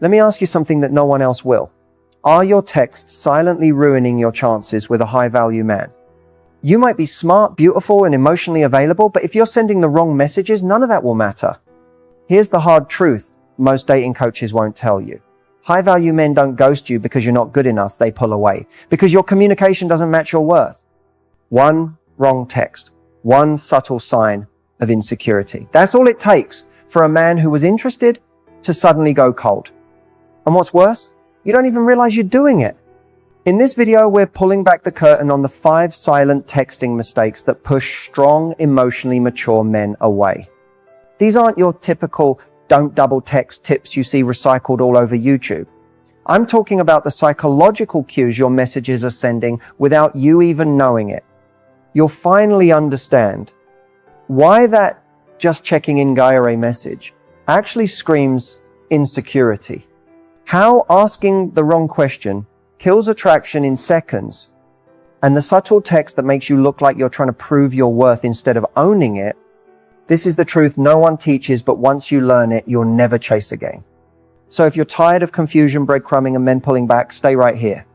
Let me ask you something that no one else will. Are your texts silently ruining your chances with a high-value man? You might be smart, beautiful, and emotionally available, but if you're sending the wrong messages, none of that will matter. Here's the hard truth most dating coaches won't tell you. High-value men don't ghost you because you're not good enough, they pull away. Because your communication doesn't match your worth. One wrong text, one subtle sign of insecurity. That's all it takes for a man who was interested to suddenly go cold. And what's worse, you don't even realize you're doing it. In this video, we're pulling back the curtain on the 5 silent texting mistakes that push strong, emotionally mature men away. These aren't your typical don't double text tips you see recycled all over YouTube. I'm talking about the psychological cues your messages are sending without you even knowing it. You'll finally understand why that just checking in Gaia message actually screams insecurity. How asking the wrong question kills attraction in seconds, and the subtle text that makes you look like you're trying to prove your worth instead of owning it. This is the truth no one teaches, but once you learn it, you'll never chase again. So if you're tired of confusion, breadcrumbing, and men pulling back, stay right here.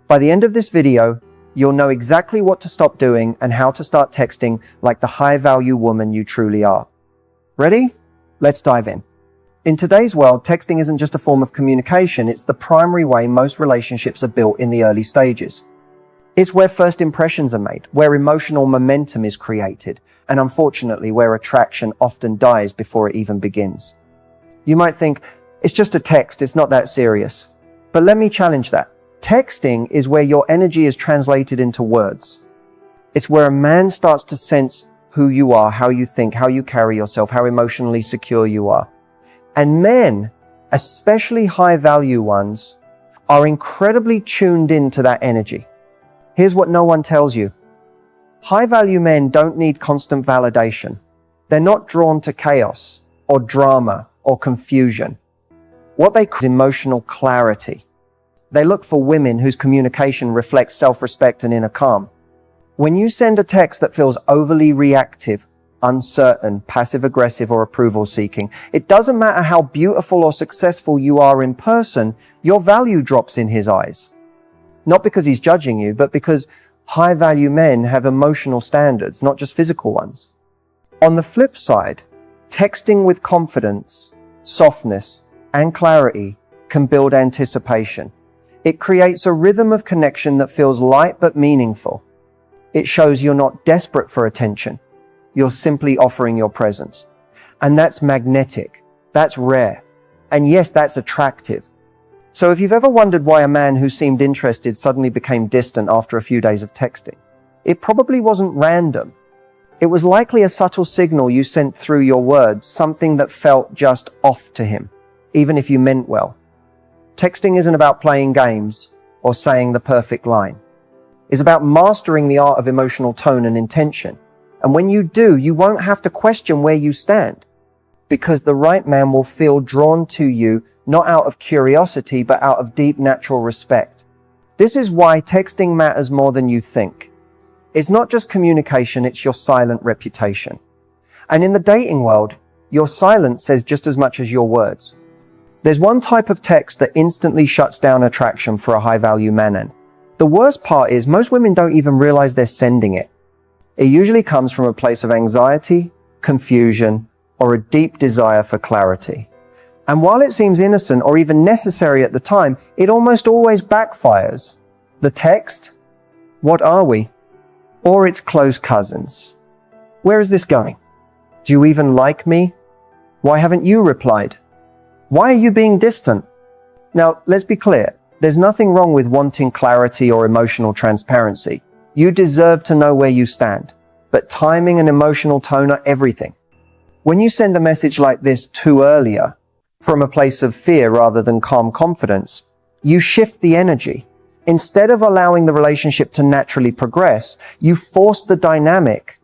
By the end of this video, you'll know exactly what to stop doing and how to start texting like the high-value woman you truly are. Ready? Let's dive in. In today's world, texting isn't just a form of communication, it's the primary way most relationships are built in the early stages. It's where first impressions are made, where emotional momentum is created, and unfortunately, where attraction often dies before it even begins. You might think, it's just a text, it's not that serious. But let me challenge that. Texting is where your energy is translated into words. It's where a man starts to sense who you are, how you think, how you carry yourself, how emotionally secure you are. And men, especially high-value ones, are incredibly tuned into that energy. Here's what no one tells you. High-value men don't need constant validation. They're not drawn to chaos or drama or confusion. What they call emotional clarity. They look for women whose communication reflects self-respect and inner calm. When you send a text that feels overly reactive, uncertain, passive-aggressive, or approval-seeking, it doesn't matter how beautiful or successful you are in person, your value drops in his eyes. Not because he's judging you, but because high-value men have emotional standards, not just physical ones. On the flip side, texting with confidence, softness, and clarity can build anticipation. It creates a rhythm of connection that feels light but meaningful. It shows you're not desperate for attention. You're simply offering your presence. And that's magnetic. That's rare. And yes, that's attractive. So if you've ever wondered why a man who seemed interested suddenly became distant after a few days of texting, it probably wasn't random. It was likely a subtle signal you sent through your words, something that felt just off to him, even if you meant well. Texting isn't about playing games or saying the perfect line. It's about mastering the art of emotional tone and intention. And when you do, you won't have to question where you stand, because the right man will feel drawn to you, not out of curiosity, but out of deep natural respect. This is why texting matters more than you think. It's not just communication, it's your silent reputation. And in the dating world, your silence says just as much as your words. There's one type of text that instantly shuts down attraction for a high-value man. And the worst part is most women don't even realize they're sending it. It usually comes from a place of anxiety, confusion, or a deep desire for clarity. And while it seems innocent or even necessary at the time, it almost always backfires. The text, "What are we?" or its close cousins. "Where is this going?" "Do you even like me?" "Why haven't you replied?" "Why are you being distant?" Now, let's be clear. There's nothing wrong with wanting clarity or emotional transparency. You deserve to know where you stand. But timing and emotional tone are everything. When you send a message like this too earlier, from a place of fear rather than calm confidence, you shift the energy. Instead of allowing the relationship to naturally progress, you force the dynamic.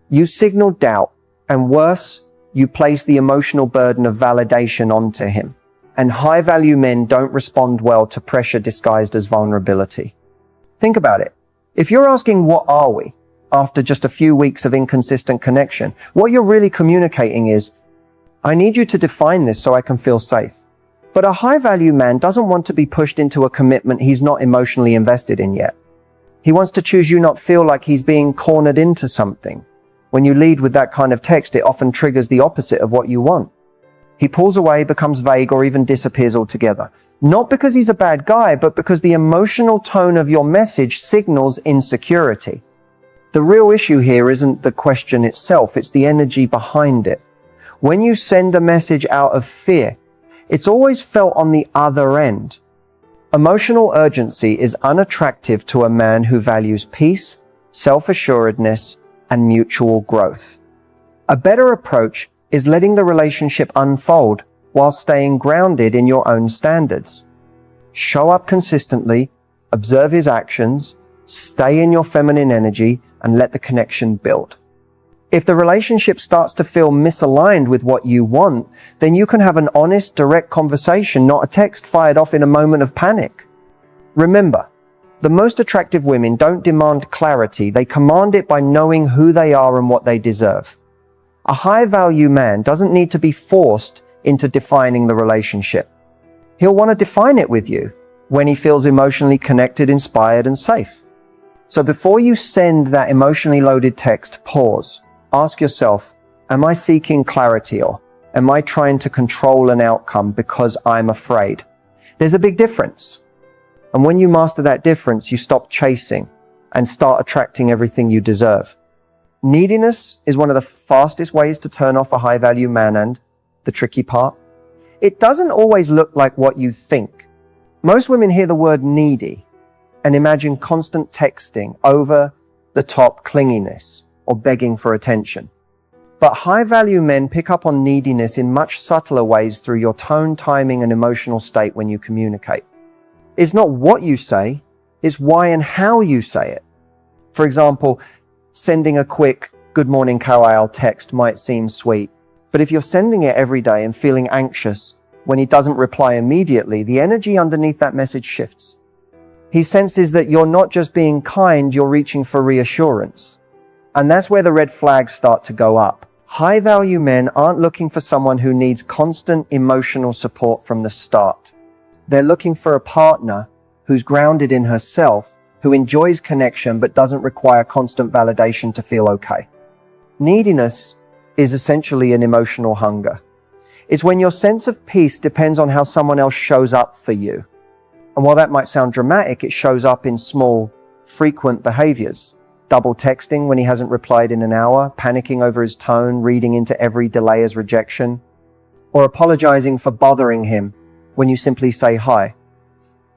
You signal doubt, and worse, you place the emotional burden of validation onto him. And high-value men don't respond well to pressure disguised as vulnerability. Think about it. If you're asking, "What are we?" after just a few weeks of inconsistent connection, what you're really communicating is, "I need you to define this so I can feel safe." But a high-value man doesn't want to be pushed into a commitment he's not emotionally invested in yet. He wants to choose you, not feel like he's being cornered into something. When you lead with that kind of text, it often triggers the opposite of what you want. He pulls away, becomes vague, or even disappears altogether. Not because he's a bad guy, but because the emotional tone of your message signals insecurity. The real issue here isn't the question itself, it's the energy behind it. When you send a message out of fear, it's always felt on the other end. Emotional urgency is unattractive to a man who values peace, self-assuredness, and mutual growth. A better approach is letting the relationship unfold while staying grounded in your own standards. Show up consistently, observe his actions, stay in your feminine energy, and let the connection build. If the relationship starts to feel misaligned with what you want, then you can have an honest, direct conversation, not a text fired off in a moment of panic. Remember, the most attractive women don't demand clarity, they command it by knowing who they are and what they deserve. A high-value man doesn't need to be forced into defining the relationship. He'll want to define it with you when he feels emotionally connected, inspired, and safe. So before you send that emotionally loaded text, pause. Ask yourself, am I seeking clarity, or am I trying to control an outcome because I'm afraid? There's a big difference. And when you master that difference, you stop chasing and start attracting everything you deserve. Neediness is one of the fastest ways to turn off a high-value man, and the tricky part, it doesn't always look like what you think. Most women hear the word needy and imagine constant texting, over-the-top clinginess, or begging for attention. But high-value men pick up on neediness in much subtler ways through your tone, timing, and emotional state when you communicate. It's not what you say, it's why and how you say it. For example, sending a quick "Good morning, Kyle" text might seem sweet, but if you're sending it every day and feeling anxious when he doesn't reply immediately, the energy underneath that message shifts. He senses that you're not just being kind, you're reaching for reassurance. And that's where the red flags start to go up. High-value men aren't looking for someone who needs constant emotional support from the start. They're looking for a partner who's grounded in herself, who enjoys connection but doesn't require constant validation to feel okay. Neediness is essentially an emotional hunger. It's when your sense of peace depends on how someone else shows up for you. And while that might sound dramatic, it shows up in small, frequent behaviors. Double texting when he hasn't replied in an hour, panicking over his tone, reading into every delay as rejection, or apologizing for bothering him when you simply say hi.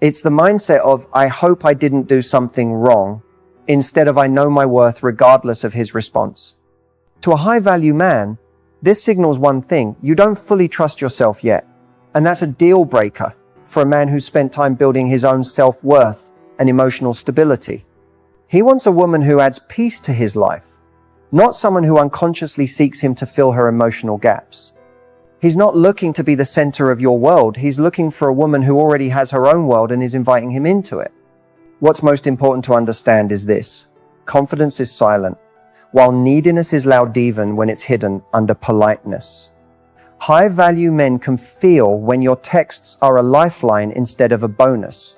It's the mindset of, I hope I didn't do something wrong, instead of I know my worth regardless of his response. To a high-value man, this signals one thing: you don't fully trust yourself yet. And that's a deal breaker for a man who's spent time building his own self-worth and emotional stability. He wants a woman who adds peace to his life, not someone who unconsciously seeks him to fill her emotional gaps. He's not looking to be the center of your world. He's looking for a woman who already has her own world and is inviting him into it. What's most important to understand is this: confidence is silent, while neediness is loud even when it's hidden under politeness. High-value men can feel when your texts are a lifeline instead of a bonus.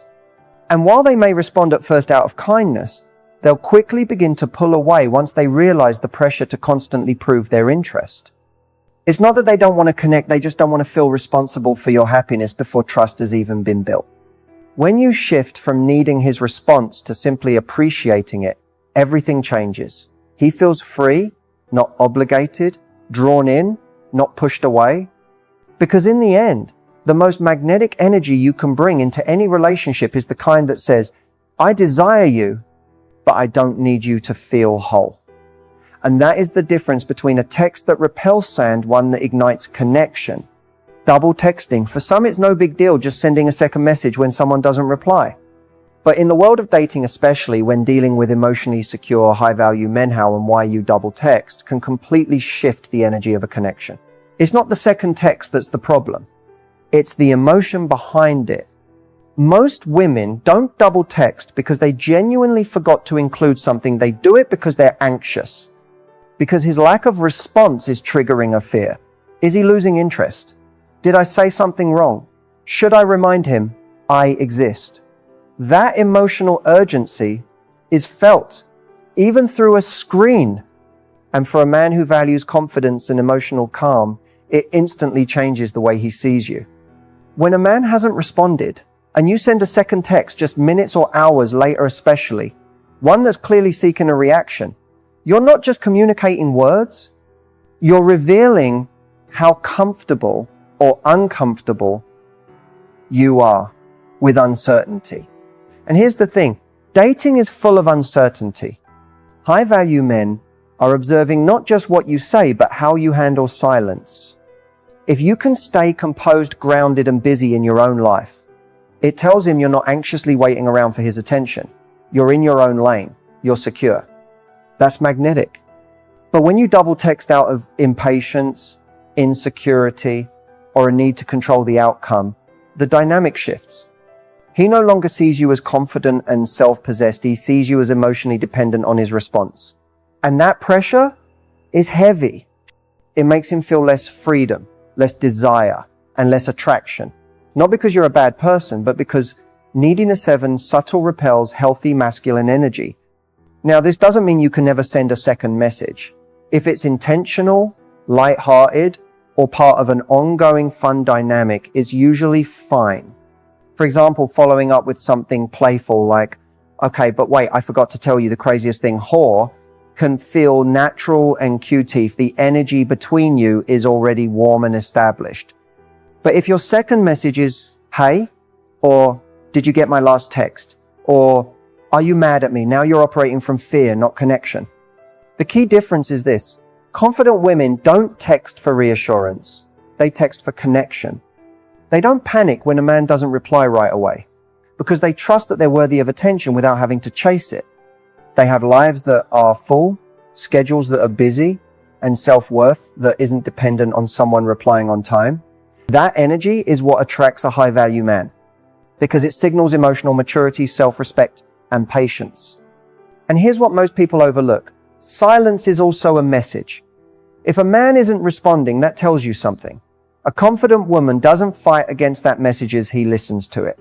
And while they may respond at first out of kindness, they'll quickly begin to pull away once they realize the pressure to constantly prove their interest. It's not that they don't want to connect, they just don't want to feel responsible for your happiness before trust has even been built. When you shift from needing his response to simply appreciating it, everything changes. He feels free, not obligated, drawn in, not pushed away. Because in the end, the most magnetic energy you can bring into any relationship is the kind that says, I desire you, but I don't need you to feel whole. And that is the difference between a text that repels and one that ignites connection. Double texting, for some it's no big deal just sending a second message when someone doesn't reply. But in the world of dating, especially when dealing with emotionally secure, high-value men, how and why you double text can completely shift the energy of a connection. It's not the second text that's the problem. It's the emotion behind it. Most women don't double text because they genuinely forgot to include something. They do it because they're anxious. Because his lack of response is triggering a fear. Is he losing interest? Did I say something wrong? Should I remind him I exist? That emotional urgency is felt, even through a screen. And for a man who values confidence and emotional calm, it instantly changes the way he sees you. When a man hasn't responded, and you send a second text just minutes or hours later especially, one that's clearly seeking a reaction, you're not just communicating words, you're revealing how comfortable or uncomfortable you are with uncertainty. And here's the thing, dating is full of uncertainty. High-value men are observing not just what you say, but how you handle silence. If you can stay composed, grounded, and busy in your own life, it tells him you're not anxiously waiting around for his attention. You're in your own lane. You're secure. That's magnetic. But when you double text out of impatience, insecurity, or a need to control the outcome, the dynamic shifts. He no longer sees you as confident and self-possessed. He sees you as emotionally dependent on his response. And that pressure is heavy. It makes him feel less freedom, less desire, and less attraction. Not because you're a bad person, but because Neediness 7 subtle repels healthy masculine energy. Now, this doesn't mean you can never send a second message. If it's intentional, light-hearted, or part of an ongoing fun dynamic, it's usually fine. For example, following up with something playful like, okay, but wait, I forgot to tell you the craziest thing, whore, can feel natural and cute if the energy between you is already warm and established. But if your second message is, hey, or did you get my last text? Or are you mad at me? Now you're operating from fear, not connection. The key difference is this. Confident women don't text for reassurance. They text for connection. They don't panic when a man doesn't reply right away because they trust that they're worthy of attention without having to chase it. They have lives that are full, schedules that are busy, and self-worth that isn't dependent on someone replying on time. That energy is what attracts a high-value man because it signals emotional maturity, self-respect, and patience. And here's what most people overlook. Silence is also a message. If a man isn't responding, that tells you something. A confident woman doesn't fight against that message as he listens to it.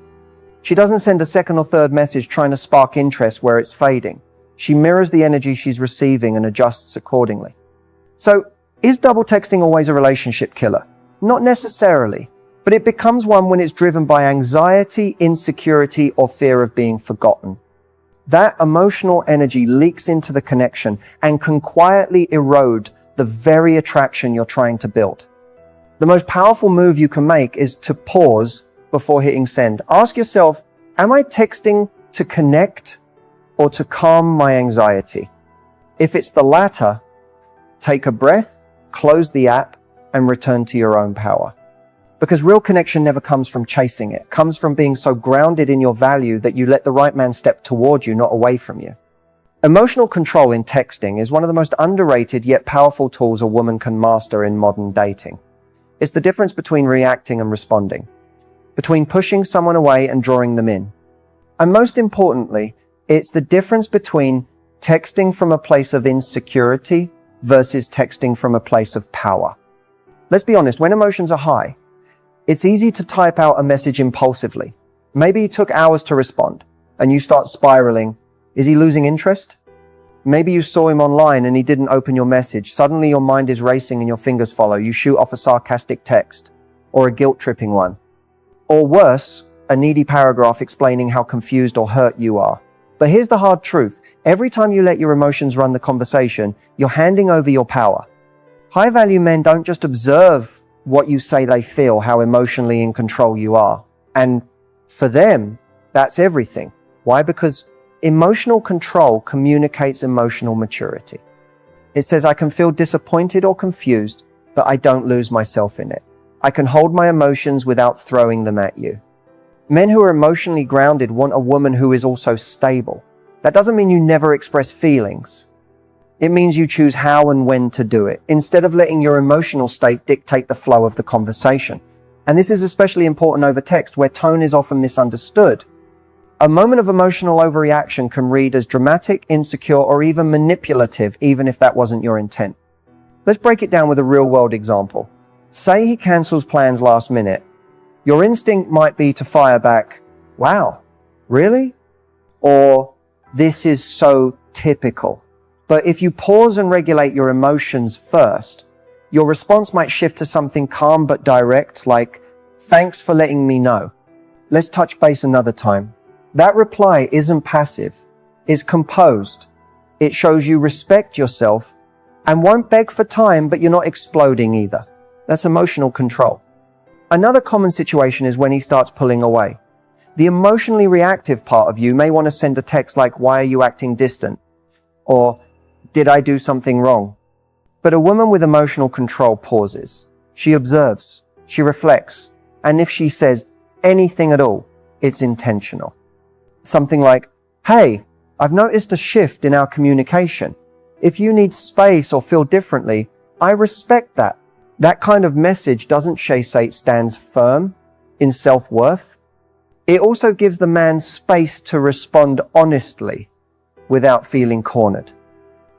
She doesn't send a second or third message trying to spark interest where it's fading. She mirrors the energy she's receiving and adjusts accordingly. So, is double texting always a relationship killer? Not necessarily, but it becomes one when it's driven by anxiety, insecurity, or fear of being forgotten. That emotional energy leaks into the connection and can quietly erode the very attraction you're trying to build. The most powerful move you can make is to pause before hitting send. Ask yourself, am I texting to connect or to calm my anxiety? If it's the latter, take a breath, close the app, and return to your own power. Because real connection never comes from chasing it. It comes from being so grounded in your value that you let the right man step toward you, not away from you. Emotional control in texting is one of the most underrated yet powerful tools a woman can master in modern dating. It's the difference between reacting and responding, between pushing someone away and drawing them in. And most importantly, it's the difference between texting from a place of insecurity versus texting from a place of power. Let's be honest, when emotions are high, it's easy to type out a message impulsively. Maybe it took hours to respond, and you start spiraling. Is he losing interest? Maybe you saw him online and he didn't open your message. Suddenly your mind is racing and your fingers follow. You shoot off a sarcastic text, or a guilt-tripping one. Or worse, a needy paragraph explaining how confused or hurt you are. But here's the hard truth. Every time you let your emotions run the conversation, you're handing over your power. High-value men don't just observe what you say they feel, how emotionally in control you are. And for them, that's everything. Why? Because emotional control communicates emotional maturity. It says, I can feel disappointed or confused, but I don't lose myself in it. I can hold my emotions without throwing them at you. Men who are emotionally grounded want a woman who is also stable. That doesn't mean you never express feelings. It means you choose how and when to do it, instead of letting your emotional state dictate the flow of the conversation. And this is especially important over text, where tone is often misunderstood. A moment of emotional overreaction can read as dramatic, insecure, or even manipulative, even if that wasn't your intent. Let's break it down with a real-world example. Say he cancels plans last minute. Your instinct might be to fire back, "Wow, really?" Or, "This is so typical." But if you pause and regulate your emotions first, your response might shift to something calm but direct, like, "Thanks for letting me know. Let's touch base another time." That reply isn't passive. It's composed. It shows you respect yourself and won't beg for time, but you're not exploding either. That's emotional control. Another common situation is when he starts pulling away. The emotionally reactive part of you may want to send a text like, "Why are you acting distant?" Or, "Did I do something wrong?" But a woman with emotional control pauses. She observes. She reflects. And if she says anything at all, it's intentional. Something like, "Hey, I've noticed a shift in our communication. If you need space or feel differently, I respect that." That kind of message doesn't say it stands firm in self-worth. It also gives the man space to respond honestly without feeling cornered.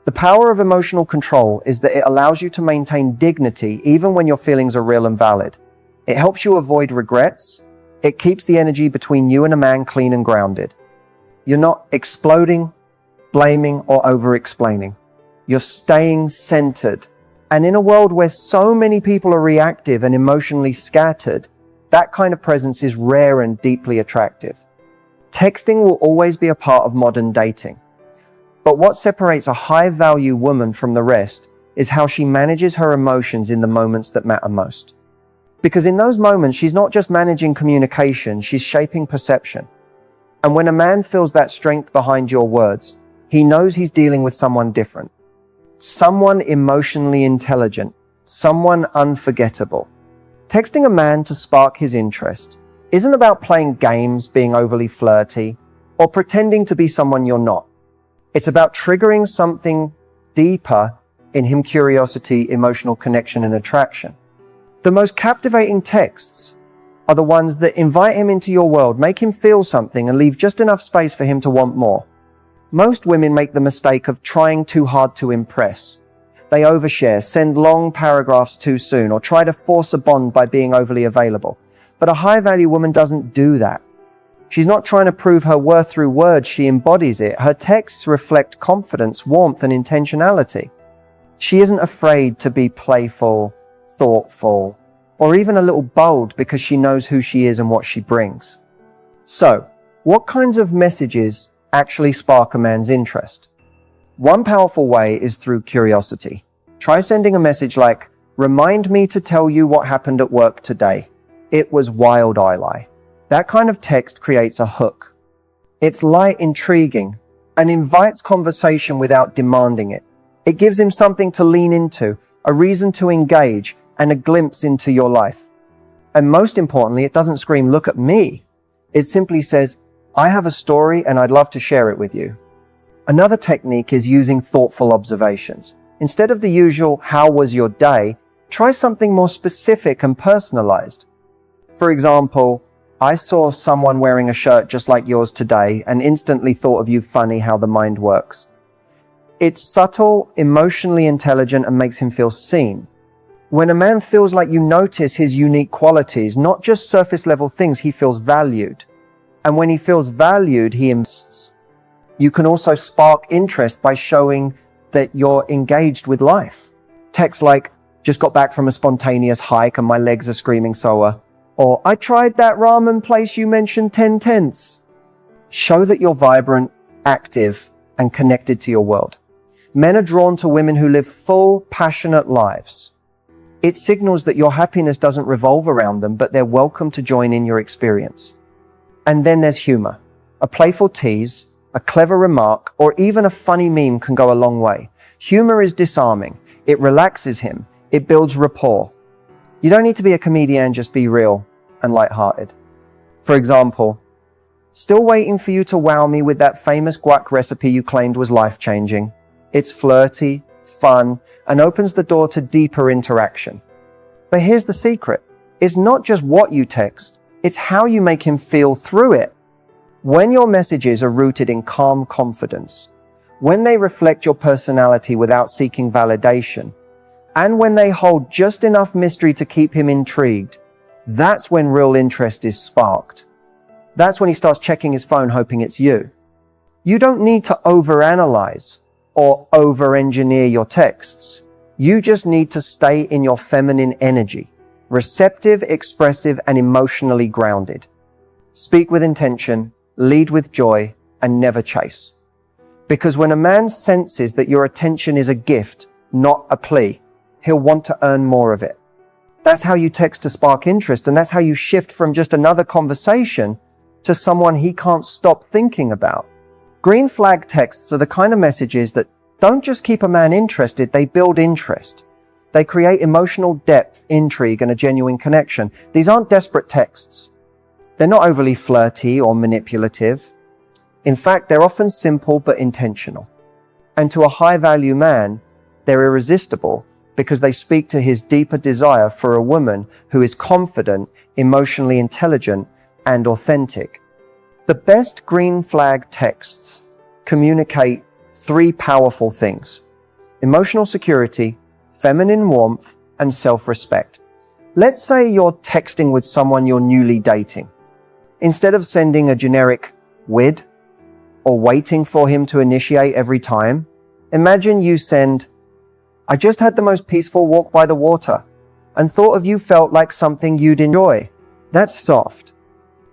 The power of emotional control is that it allows you to maintain dignity even when your feelings are real and valid. It helps you avoid regrets. It keeps the energy between you and a man clean and grounded. You're not exploding, blaming, or over-explaining. You're staying centered. And in a world where so many people are reactive and emotionally scattered, that kind of presence is rare and deeply attractive. Texting will always be a part of modern dating. But what separates a high-value woman from the rest is how she manages her emotions in the moments that matter most. Because in those moments, she's not just managing communication, she's shaping perception. And when a man feels that strength behind your words, he knows he's dealing with someone different. Someone emotionally intelligent. Someone unforgettable. Texting a man to spark his interest isn't about playing games, being overly flirty, or pretending to be someone you're not. It's about triggering something deeper in him: curiosity, emotional connection, and attraction. The most captivating texts are the ones that invite him into your world, make him feel something, and leave just enough space for him to want more. Most women make the mistake of trying too hard to impress. They overshare, send long paragraphs too soon, or try to force a bond by being overly available. But a high-value woman doesn't do that. She's not trying to prove her worth through words, she embodies it. Her texts reflect confidence, warmth, and intentionality. She isn't afraid to be playful, thoughtful, or even a little bold because she knows who she is and what she brings. So, what kinds of messages actually spark a man's interest? One powerful way is through curiosity. Try sending a message like, "Remind me to tell you what happened at work today. It was wild, I lie." That kind of text creates a hook. It's light, intriguing, and invites conversation without demanding it. It gives him something to lean into, a reason to engage, and a glimpse into your life. And most importantly, it doesn't scream, "Look at me." It simply says, "I have a story and I'd love to share it with you." Another technique is using thoughtful observations. Instead of the usual, "How was your day?" try something more specific and personalized. For example, "I saw someone wearing a shirt just like yours today and instantly thought of you. Funny how the mind works." It's subtle, emotionally intelligent, and makes him feel seen. When a man feels like you notice his unique qualities, not just surface level things, he feels valued. And when he feels valued, he invests. You can also spark interest by showing that you're engaged with life. Texts like, "Just got back from a spontaneous hike and my legs are screaming soa," or "I tried that ramen place you mentioned 10/10ths." Show that you're vibrant, active, and connected to your world. Men are drawn to women who live full, passionate lives. It signals that your happiness doesn't revolve around them, but they're welcome to join in your experience. And then there's humor. A playful tease, a clever remark, or even a funny meme can go a long way. Humor is disarming. It relaxes him. It builds rapport. You don't need to be a comedian, just be real and lighthearted. For example, "Still waiting for you to wow me with that famous guac recipe you claimed was life-changing." It's flirty, fun, and opens the door to deeper interaction. But here's the secret. It's not just what you text, it's how you make him feel through it. When your messages are rooted in calm confidence, when they reflect your personality without seeking validation, and when they hold just enough mystery to keep him intrigued, That's when real interest is sparked. That's when he starts checking his phone hoping it's you. You don't need to overanalyze or over-engineer your texts. You just need to stay in your feminine energy, receptive, expressive, and emotionally grounded. Speak with intention, lead with joy, and never chase. Because when a man senses that your attention is a gift, not a plea, he'll want to earn more of it. That's how you text to spark interest, and that's how you shift from just another conversation to someone he can't stop thinking about. Green flag texts are the kind of messages that don't just keep a man interested, they build interest. They create emotional depth, intrigue, and a genuine connection. These aren't desperate texts. They're not overly flirty or manipulative. In fact, they're often simple but intentional. And to a high-value man, they're irresistible because they speak to his deeper desire for a woman who is confident, emotionally intelligent, and authentic. The best green flag texts communicate three powerful things: emotional security, feminine warmth, and self-respect. Let's say you're texting with someone you're newly dating. Instead of sending a generic "wid" or waiting for him to initiate every time, imagine you send, "I just had the most peaceful walk by the water and thought of you felt like something you'd enjoy." That's soft.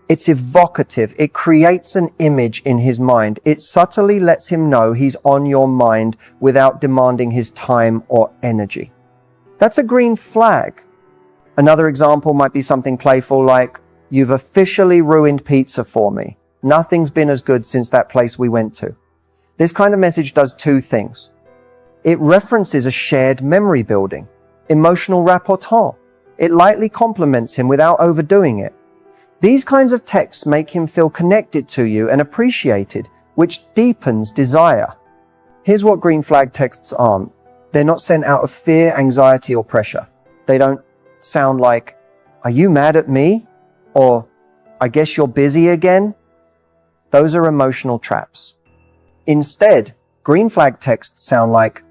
It's evocative. It creates an image in his mind. It subtly lets him know he's on your mind without demanding his time or energy. That's a green flag. Another example might be something playful like, "You've officially ruined pizza for me. Nothing's been as good since that place we went to." This kind of message does two things. It references a shared memory building, emotional rapporteur. It lightly compliments him without overdoing it. These kinds of texts make him feel connected to you and appreciated, which deepens desire. Here's what green flag texts aren't. They're not sent out of fear, anxiety, or pressure. They don't sound like, "Are you mad at me?" or "I guess you're busy again." Those are emotional traps. Instead, green flag texts sound like,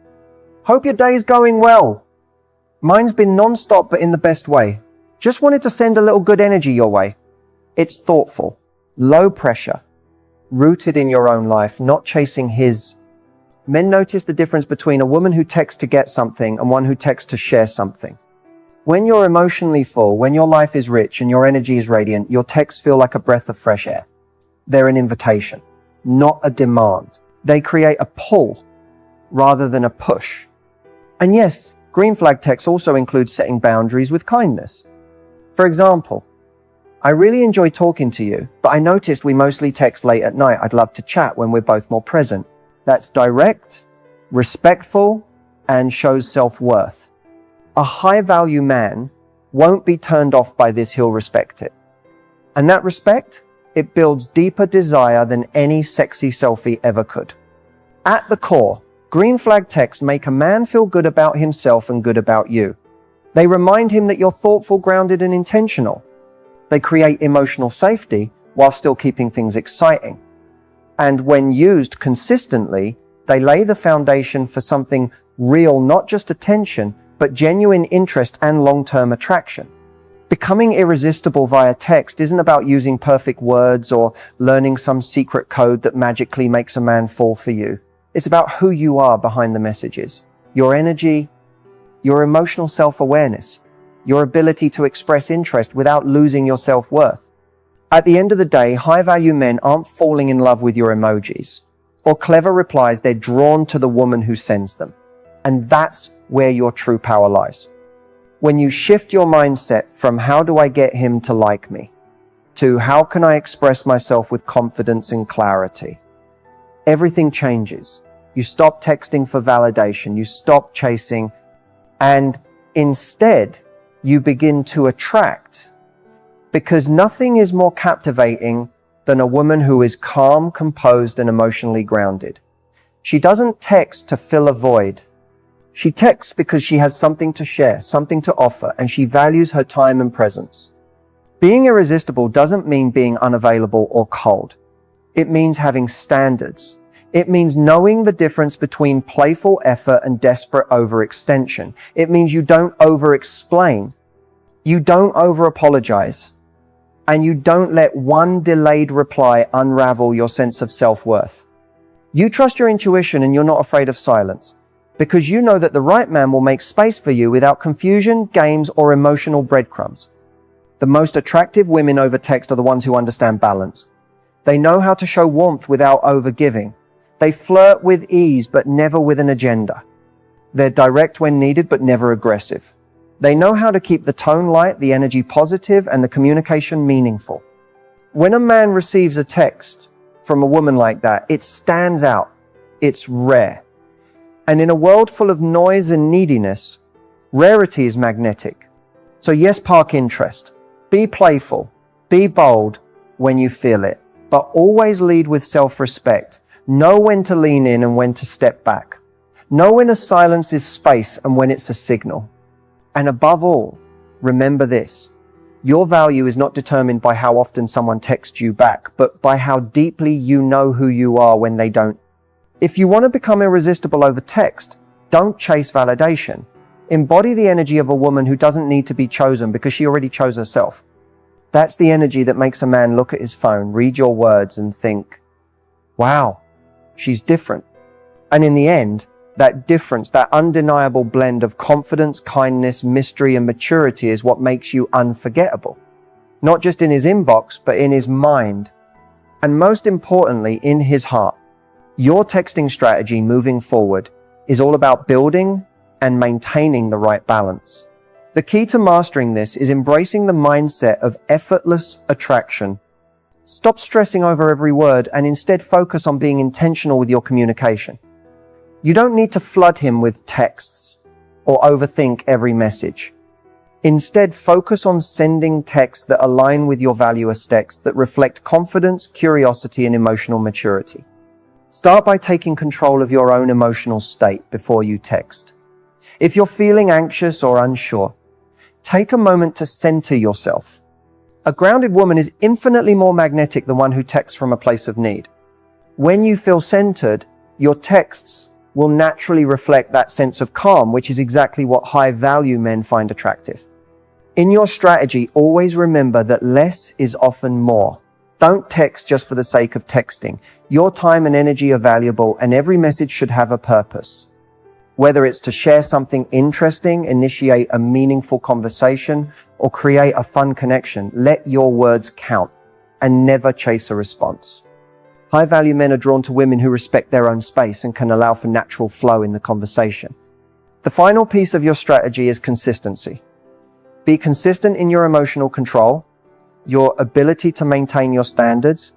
"Hope your day's going well. Mine's been non-stop but in the best way. Just wanted to send a little good energy your way." It's thoughtful, low pressure, rooted in your own life, not chasing his. Men notice the difference between a woman who texts to get something and one who texts to share something. When you're emotionally full, when your life is rich and your energy is radiant, your texts feel like a breath of fresh air. They're an invitation, not a demand. They create a pull rather than a push. And yes, green flag texts also include setting boundaries with kindness. For example, "I really enjoy talking to you, but I noticed we mostly text late at night. I'd love to chat when we're both more present." That's direct, respectful, and shows self-worth. A high-value man won't be turned off by this. He'll respect it. And that respect, it builds deeper desire than any sexy selfie ever could. At the core, green flag texts make a man feel good about himself and good about you. They remind him that you're thoughtful, grounded, and intentional. They create emotional safety while still keeping things exciting. And when used consistently, they lay the foundation for something real, not just attention, but genuine interest and long-term attraction. Becoming irresistible via text isn't about using perfect words or learning some secret code that magically makes a man fall for you. It's about who you are behind the messages, your energy, your emotional self-awareness, your ability to express interest without losing your self-worth. At the end of the day, high-value men aren't falling in love with your emojis or clever replies. They're drawn to the woman who sends them. And that's where your true power lies. When you shift your mindset from "how do I get him to like me" to "how can I express myself with confidence and clarity," everything changes. You stop texting for validation, you stop chasing, and instead, you begin to attract, because nothing is more captivating than a woman who is calm, composed, and emotionally grounded. She doesn't text to fill a void. She texts because she has something to share, something to offer, and she values her time and presence. Being irresistible doesn't mean being unavailable or cold. It means having standards. It means knowing the difference between playful effort and desperate overextension. It means you don't over-explain. You don't over-apologize. And you don't let one delayed reply unravel your sense of self-worth. You trust your intuition and you're not afraid of silence, because you know that the right man will make space for you without confusion, games, or emotional breadcrumbs. The most attractive women over text are the ones who understand balance. They know how to show warmth without overgiving. They flirt with ease, but never with an agenda. They're direct when needed, but never aggressive. They know how to keep the tone light, the energy positive, and the communication meaningful. When a man receives a text from a woman like that, it stands out. It's rare. And in a world full of noise and neediness, rarity is magnetic. So yes, park interest. Be playful. Be bold when you feel it. But always lead with self-respect. Know when to lean in and when to step back. Know when a silence is space and when it's a signal. And above all, remember this. Your value is not determined by how often someone texts you back, but by how deeply you know who you are when they don't. If you want to become irresistible over text, don't chase validation. Embody the energy of a woman who doesn't need to be chosen because she already chose herself. That's the energy that makes a man look at his phone, read your words, and think, wow, she's different. And in the end, that difference, that undeniable blend of confidence, kindness, mystery, and maturity is what makes you unforgettable. Not just in his inbox, but in his mind. And most importantly, in his heart. Your texting strategy moving forward is all about building and maintaining the right balance. The key to mastering this is embracing the mindset of effortless attraction. Stop stressing over every word and instead focus on being intentional with your communication. You don't need to flood him with texts or overthink every message. Instead, focus on sending texts that align with your value aesthetics, that reflect confidence, curiosity, and emotional maturity. Start by taking control of your own emotional state before you text. If you're feeling anxious or unsure, take a moment to center yourself. A grounded woman is infinitely more magnetic than one who texts from a place of need. When you feel centered, your texts will naturally reflect that sense of calm, which is exactly what high-value men find attractive. In your strategy, always remember that less is often more. Don't text just for the sake of texting. Your time and energy are valuable, and every message should have a purpose. Whether it's to share something interesting, initiate a meaningful conversation, or create a fun connection, let your words count and never chase a response. High-value men are drawn to women who respect their own space and can allow for natural flow in the conversation. The final piece of your strategy is consistency. Be consistent in your emotional control, your ability to maintain your standards,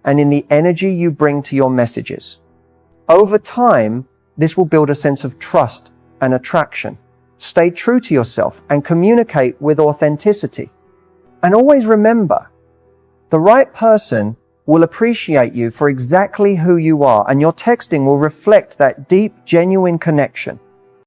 and in the energy you bring to your messages. Over time, this will build a sense of trust and attraction. Stay true to yourself and communicate with authenticity. And always remember, the right person will appreciate you for exactly who you are, and your texting will reflect that deep, genuine connection.